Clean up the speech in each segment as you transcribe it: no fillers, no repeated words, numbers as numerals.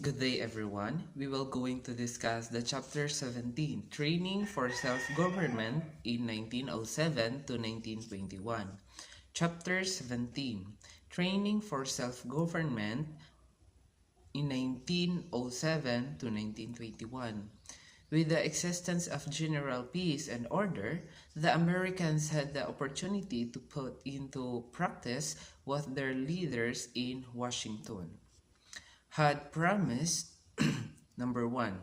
Good day everyone. We will going to discuss the chapter 17, Training for Self-Government in 1907 to 1921. Chapter 17, Training for Self-Government in 1907 to 1921. With the existence of general peace and order, the Americans had the opportunity to put into practice what their leaders in Washington had promised. Number one,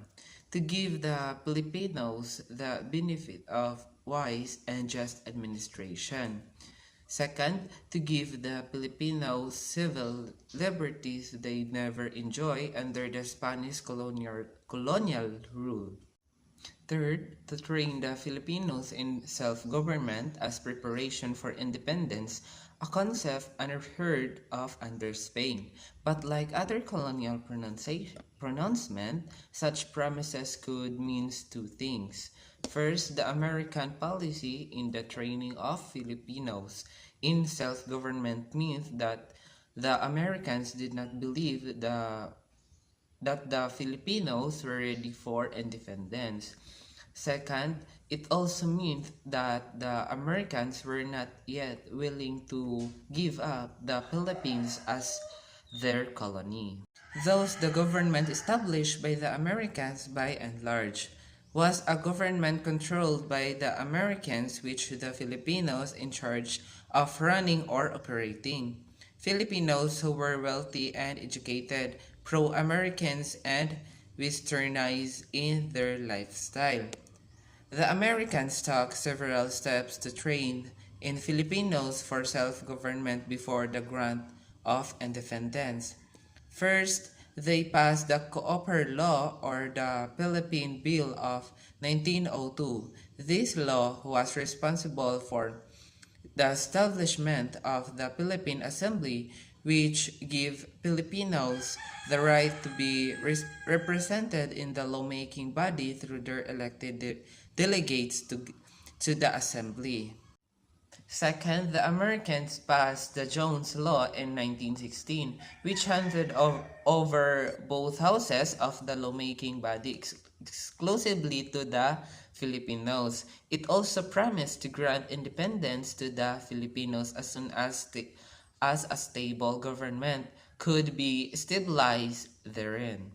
to give the Filipinos the benefit of wise and just administration. Second, to give the Filipinos civil liberties they never enjoy under the Spanish colonial rule. Third, to train the Filipinos in self-government as preparation for independence, a concept unheard of under Spain. But like other colonial pronouncement, such promises could mean two things. First, the American policy in the training of Filipinos in self-government means that the Americans did not believe that the Filipinos were ready for independence. Second, it also means that the Americans were not yet willing to give up the Philippines as their colony. Thus, the government established by the Americans by and large was a government controlled by the Americans, which the Filipinos in charge of running or operating. Filipinos who were wealthy and educated, pro-Americans and westernized in their lifestyle. The Americans took several steps to train in Filipinos for self-government before the grant of independence. First, they passed the Cooper Law or the Philippine Bill of 1902. This law was responsible for the establishment of the Philippine Assembly, which gave Filipinos the right to be represented in the lawmaking body through their elected delegates to the Assembly. Second, the Americans passed the Jones Law in 1916, which handed over both houses of the lawmaking body exclusively to the Filipinos. It also promised to grant independence to the Filipinos as soon as a stable government could be stabilized therein.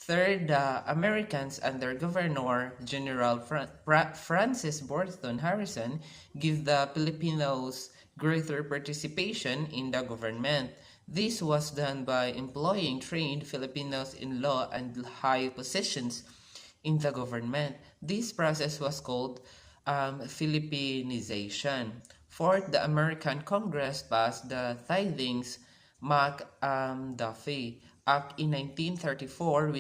Third, the Americans under Governor General Francis Burton Harrison give the Filipinos greater participation in the government. This was done by employing trained Filipinos in law and high positions in the government. This process was called Philippinization. Fourth, the American Congress passed the Tithings McDuffie Act in 1934,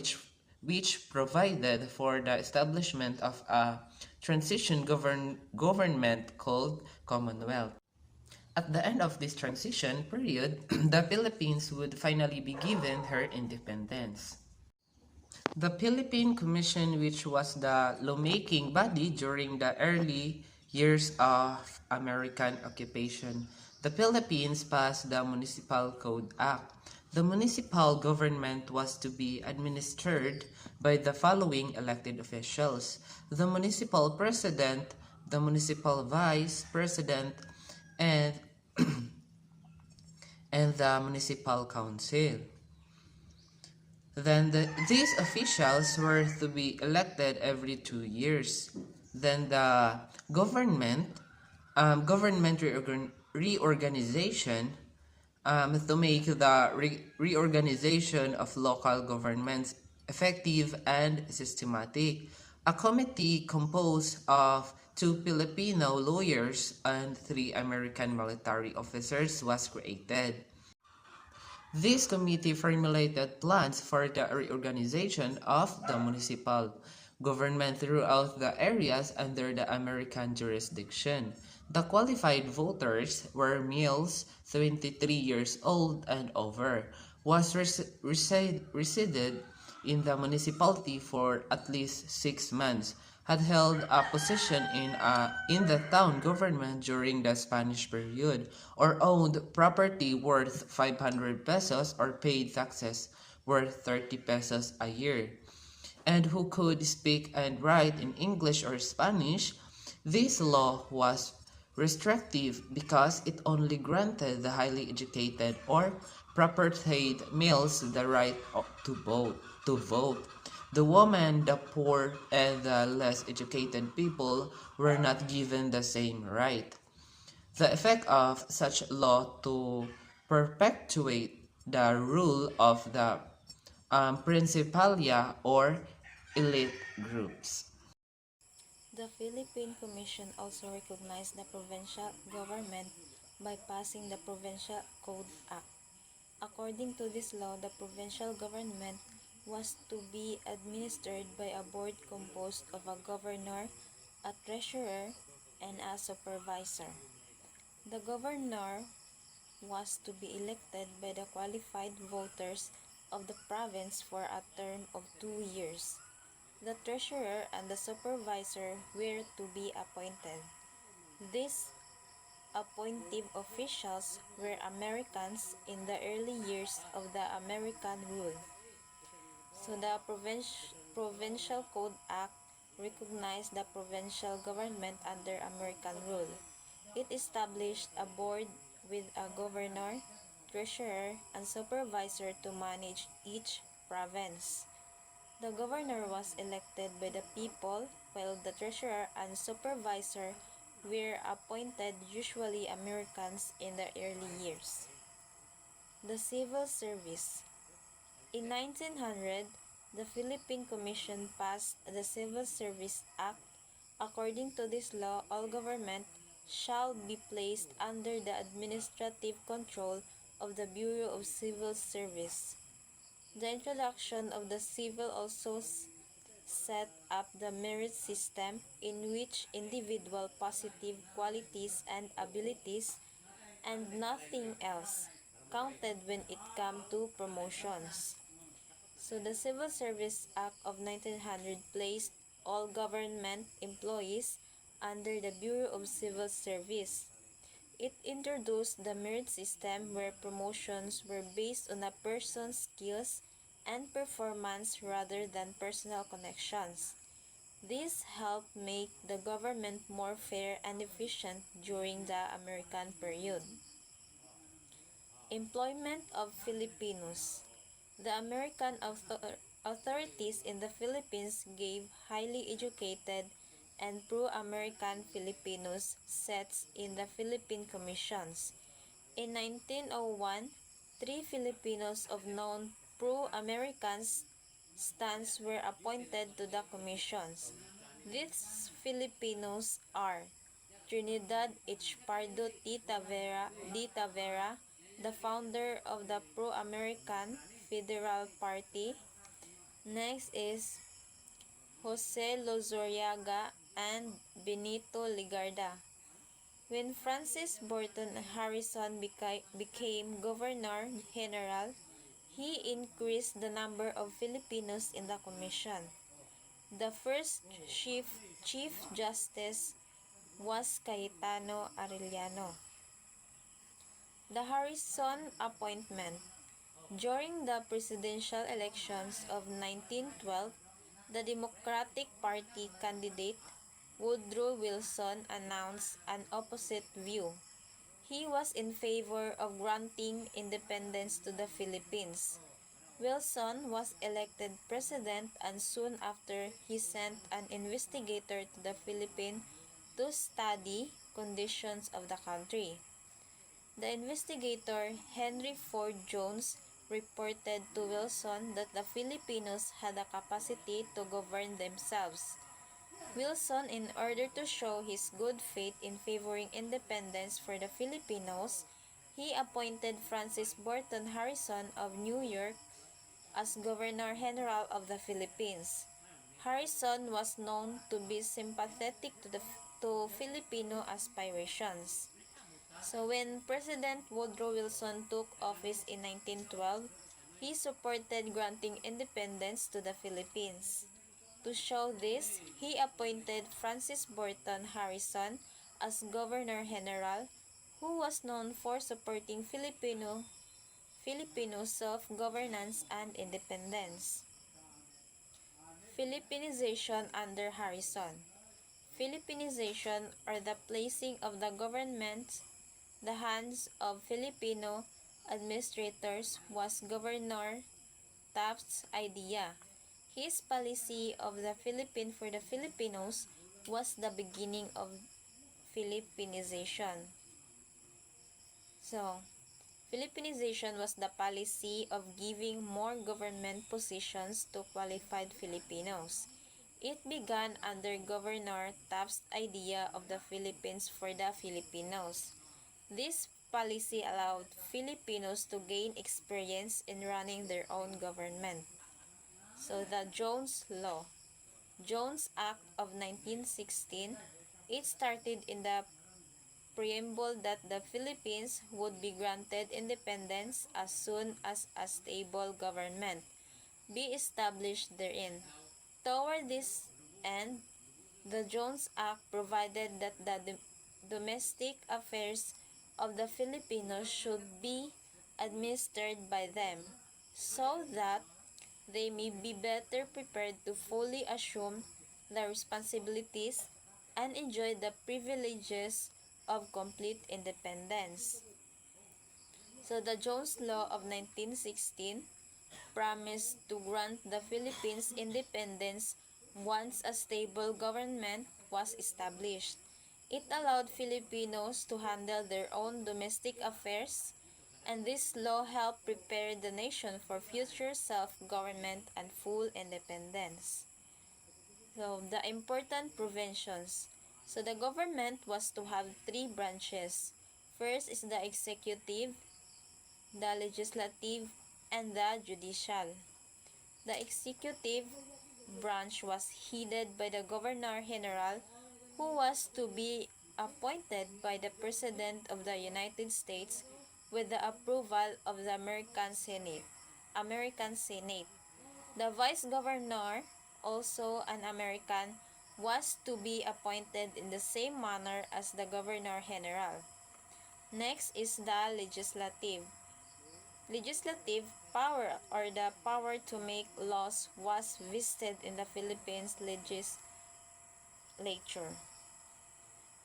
which provided for the establishment of a transition government called Commonwealth. At the end of this transition period, the Philippines would finally be given her independence. The Philippine Commission, which was the lawmaking body during the early years of American occupation, the Philippines passed the Municipal Code Act. The municipal government was to be administered by the following elected officials: the municipal president, the municipal vice president, and, and the municipal council. Then these officials were to be elected every 2 years. Then the government reorganization to make the reorganization of local governments effective and systematic. A committee composed of 2 Filipino lawyers and 3 American military officers was created. This committee formulated plans for the reorganization of the municipal government throughout the areas under the American jurisdiction. The qualified voters were males 23 years old and over, was resided in the municipality for at least 6 months, had held a position in the town government during the Spanish period, or owned property worth 500 pesos or paid taxes worth 30 pesos a year. And who could speak and write in English or Spanish, this law was restrictive because it only granted the highly educated or proper-paid males the right to vote. The women, the poor, and the less educated people were not given the same right. The effect of such law to perpetuate the rule of the principalia or elite groups. The Philippine Commission also recognized the provincial government by passing the Provincial Code Act. According to this law, the provincial government was to be administered by a board composed of a governor, a treasurer, and a supervisor. The governor was to be elected by the qualified voters of the province for a term of 2 years. The treasurer and the supervisor were to be appointed. These appointive officials were Americans in the early years of the American rule. So the Provincial Code Act recognized the provincial government under American rule. It established a board with a governor, treasurer, and supervisor to manage each province. The governor was elected by the people, while the treasurer and supervisor were appointed, usually Americans, in the early years. The Civil Service. In 1900, the Philippine Commission passed the Civil Service Act. According to this law, all government shall be placed under the administrative control of the Bureau of Civil Service. The introduction of the civil also set up the merit system in which individual positive qualities and abilities and nothing else counted when it came to promotions. So the Civil Service Act of 1900 placed all government employees under the Bureau of Civil Service. It introduced the merit system where promotions were based on a person's skills and performance rather than personal connections. This helped make the government more fair and efficient during the American period. Employment of Filipinos. The American authorities in the Philippines gave highly educated and pro-American Filipinos seats in the Philippine Commissions. In 1901, 3 Filipinos of known pro-American stance were appointed to the commissions. These Filipinos are Trinidad H. Pardo D. Tavera, the founder of the pro-American Federal Party. Next is Jose Lozoriaga and Benito Ligarda. When Francis Burton Harrison became Governor General, he increased the number of Filipinos in the commission. The first Chief Justice was Cayetano Arellano. The Harrison appointment. During the presidential elections of 1912, the Democratic Party candidate Woodrow Wilson announced an opposite view. He was in favor of granting independence to the Philippines. Wilson was elected president and soon after he sent an investigator to the Philippines to study conditions of the country. The investigator, Henry Ford Jones, reported to Wilson that the Filipinos had the capacity to govern themselves. Wilson, in order to show his good faith in favoring independence for the Filipinos, he appointed Francis Burton Harrison of New York as Governor General of the Philippines. Harrison was known to be sympathetic to Filipino aspirations. So when President Woodrow Wilson took office in 1912, he supported granting independence to the Philippines. To show this, he appointed Francis Burton Harrison as Governor General, who was known for supporting Filipino self-governance and independence. Philippinization under Harrison. Philippinization, or the placing of the government the hands of Filipino administrators, was Governor Taft's idea. His policy of the Philippine for the Filipinos was the beginning of Philippinization. So, Philippinization was the policy of giving more government positions to qualified Filipinos. It began under Governor Taft's idea of the Philippines for the Filipinos. This policy allowed Filipinos to gain experience in running their own government. So, the Jones Law. Jones Act of 1916, it started in the preamble that the Philippines would be granted independence as soon as a stable government be established therein. Toward this end, the Jones Act provided that the domestic affairs of the Filipinos should be administered by them, so that they may be better prepared to fully assume the responsibilities and enjoy the privileges of complete independence. So the Jones Law of 1916 promised to grant the Philippines independence once a stable government was established. It allowed Filipinos to handle their own domestic affairs, and this law helped prepare the nation for future self-government and full independence. So, the important provisions. So, the government was to have three branches. First is the executive, the legislative, and the judicial. The executive branch was headed by the Governor-General, who was to be appointed by the President of the United States with the approval of the American Senate. The Vice Governor, also an American, was to be appointed in the same manner as the Governor-General. Next is the legislative. Legislative power, or the power to make laws, was vested in the Philippines legislature.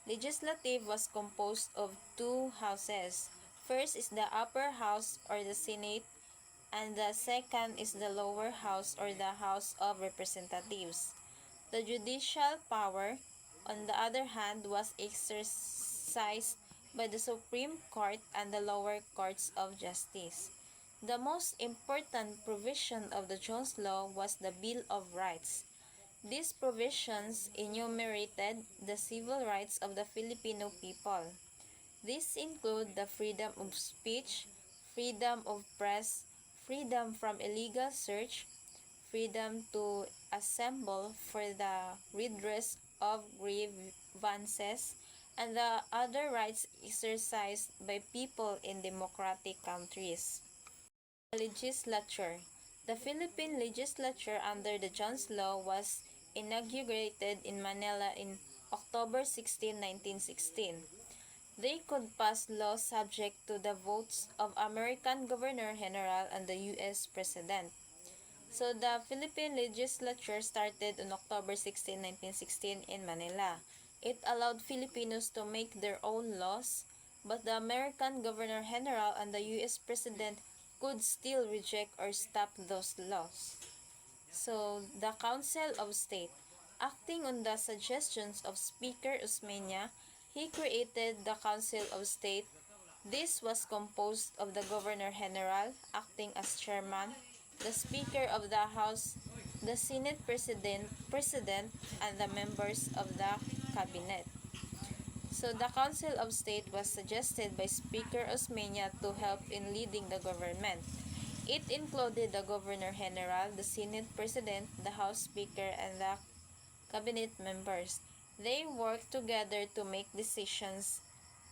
Legislative was composed of two houses. First is the upper house, or the Senate, and the second is the lower house, or the House of Representatives. The judicial power, on the other hand, was exercised by the Supreme Court and the lower courts of justice. The most important provision of the Jones Law was the Bill of Rights. These provisions enumerated the civil rights of the Filipino people. These include the freedom of speech, freedom of press, freedom from illegal search, freedom to assemble for the redress of grievances, and the other rights exercised by people in democratic countries. Legislature. The Philippine legislature under the Jones Law was inaugurated in Manila in October 16, 1916. They could pass laws subject to the votes of American Governor-General and the U.S. President. So the Philippine legislature started on October 16, 1916 in Manila. It allowed Filipinos to make their own laws, but the American Governor-General and the U.S. President could still reject or stop those laws. So, the Council of State. Acting on the suggestions of Speaker Osmeña, he created the Council of State. This was composed of the Governor-General, acting as chairman, the Speaker of the House, the Senate President, and the members of the Cabinet. So the Council of State was suggested by Speaker Osmeña to help in leading the government. It included the Governor-General, the Senate President, the House Speaker, and the Cabinet members. They worked together to make decisions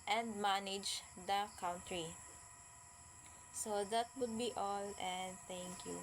and manage the country. So that would be all, and thank you.